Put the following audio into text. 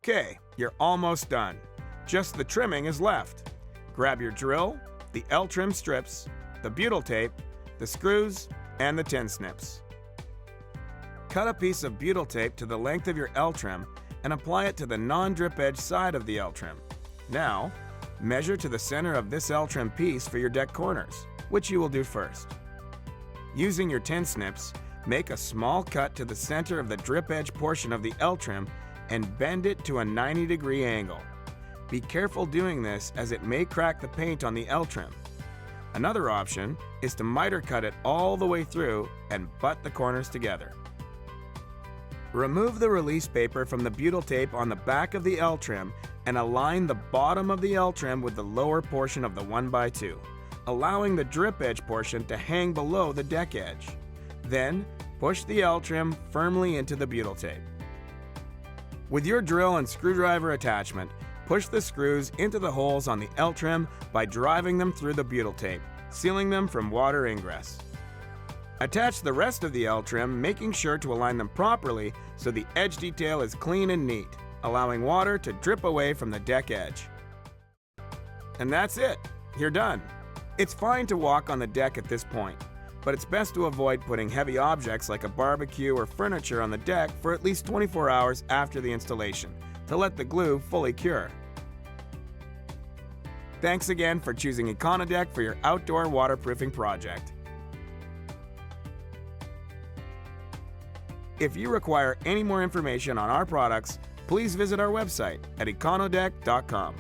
Okay, you're almost done. Just the trimming is left. Grab your drill, the LTrim strips, the butyl tape, the screws, and the tin snips. Cut a piece of butyl tape to the length of your LTrim and apply it to the non-drip edge side of the LTrim. Now, measure to the center of this LTrim piece for your deck corners, which you will do first. Using your tin snips, make a small cut to the center of the drip edge portion of the LTrim and bend it to a 90-degree angle. Be careful doing this as it may crack the paint on the LTrim. Another option is to miter cut it all the way through and butt the corners together. Remove the release paper from the butyl tape on the back of the LTrim and align the bottom of the LTrim with the lower portion of the 1x2, allowing the drip edge portion to hang below the deck edge. Then, push the LTrim firmly into the butyl tape. With your drill and screwdriver attachment, push the screws into the holes on the LTrim by driving them through the butyl tape, sealing them from water ingress. Attach the rest of the LTrim, making sure to align them properly so the edge detail is clean and neat, allowing water to drip away from the deck edge. And that's it. You're done. It's fine to walk on the deck at this point, but it's best to avoid putting heavy objects like a barbecue or furniture on the deck for at least 24 hours after the installation to let the glue fully cure. Thanks again for choosing Econodek for your outdoor waterproofing project. If you require any more information on our products, please visit our website at econodek.com.